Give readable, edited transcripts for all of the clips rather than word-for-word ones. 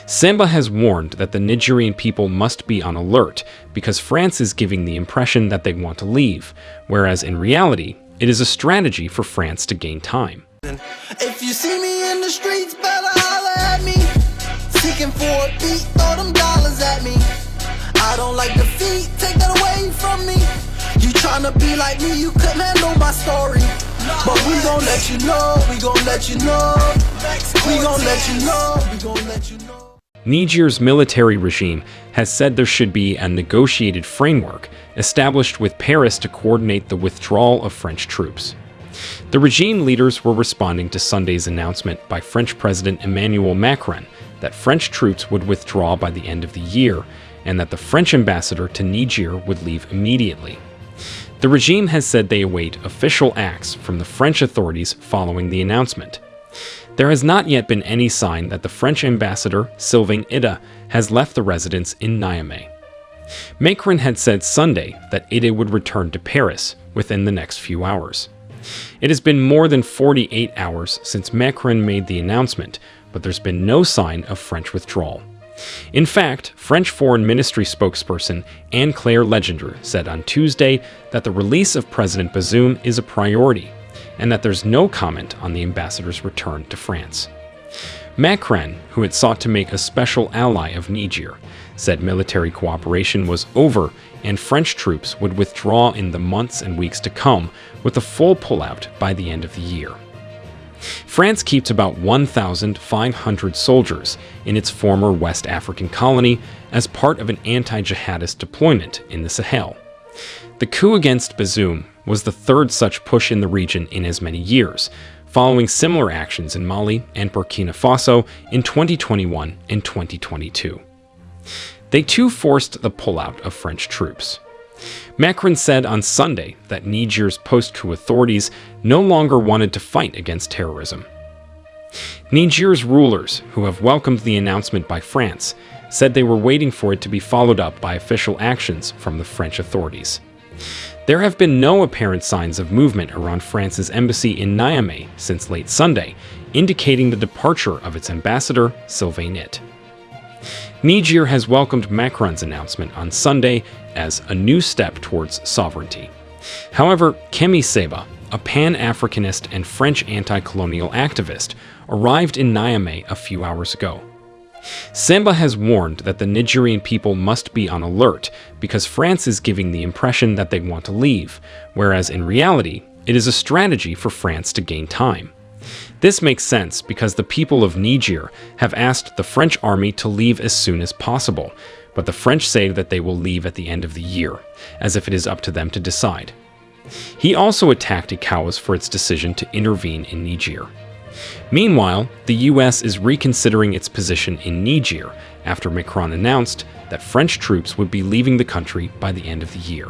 Samba has warned that the Nigerian people must be on alert because France is giving the impression that they want to leave, whereas in reality, it is a strategy for France to gain time. If you see me in the streets, better holler at me. Seeking for a beat, throw them dollars at me. I don't like defeat, take that away from me. You tryna be like me, you couldn't handle my story. But we gon' let you know, we gon' let you know. We gon' let you know, we gon' let you know. Niger's military regime has said there should be a negotiated framework established with Paris to coordinate the withdrawal of French troops. The regime leaders were responding to Sunday's announcement by French President Emmanuel Macron that French troops would withdraw by the end of the year and that the French ambassador to Niger would leave immediately. The regime has said they await official acts from the French authorities following the announcement. There has not yet been any sign that the French ambassador, Sylvan Itte, has left the residence in Niamey. Macron had said Sunday that Itte would return to Paris within the next few hours. It has been more than 48 hours since Macron made the announcement, but there's been no sign of French withdrawal. In fact, French Foreign Ministry spokesperson Anne-Claire Legendre said on Tuesday that the release of President Bazoum is a priority, and that there's no comment on the ambassador's return to France. Macron, who had sought to make a special ally of Niger, said military cooperation was over and French troops would withdraw in the months and weeks to come, with a full pullout by the end of the year. France keeps about 1,500 soldiers in its former West African colony as part of an anti-jihadist deployment in the Sahel. The coup against Bazoum was the third such push in the region in as many years, following similar actions in Mali and Burkina Faso in 2021 and 2022. They too forced the pullout of French troops. Macron said on Sunday that Niger's post-coup authorities no longer wanted to fight against terrorism. Niger's rulers, who have welcomed the announcement by France, said they were waiting for it to be followed up by official actions from the French authorities. There have been no apparent signs of movement around France's embassy in Niamey since late Sunday, indicating the departure of its ambassador, Sylvan Itte. Niger has welcomed Macron's announcement on Sunday as a new step towards sovereignty. However, Kemi Seba, a Pan-Africanist and French anti-colonial activist, arrived in Niamey a few hours ago. Samba has warned that the Nigerian people must be on alert because France is giving the impression that they want to leave, whereas in reality, it is a strategy for France to gain time. This makes sense because the people of Niger have asked the French army to leave as soon as possible, but the French say that they will leave at the end of the year, as if it is up to them to decide. He also attacked ECOWAS for its decision to intervene in Niger. Meanwhile, the US is reconsidering its position in Niger after Macron announced that French troops would be leaving the country by the end of the year.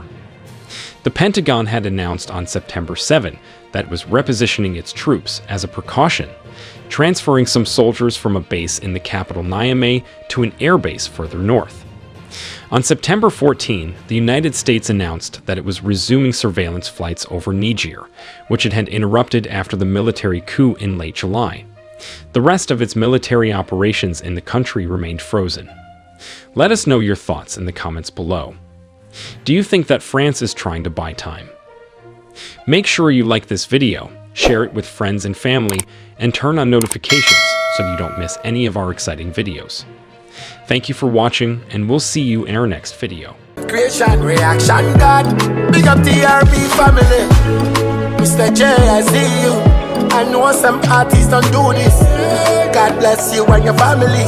The Pentagon had announced on September 7 that it was repositioning its troops as a precaution, transferring some soldiers from a base in the capital Niamey to an airbase further north. On September 14, the United States announced that it was resuming surveillance flights over Niger, which it had interrupted after the military coup in late July. The rest of its military operations in the country remained frozen. Let us know your thoughts in the comments below. Do you think that France is trying to buy time? Make sure you like this video, share it with friends and family, and turn on notifications so you don't miss any of our exciting videos. Thank you for watching, and we'll see you in our next video. Creation, reaction, God. Big up TRB family. Misterjaay, I see you. I know some artists don't do this. God bless you and your family.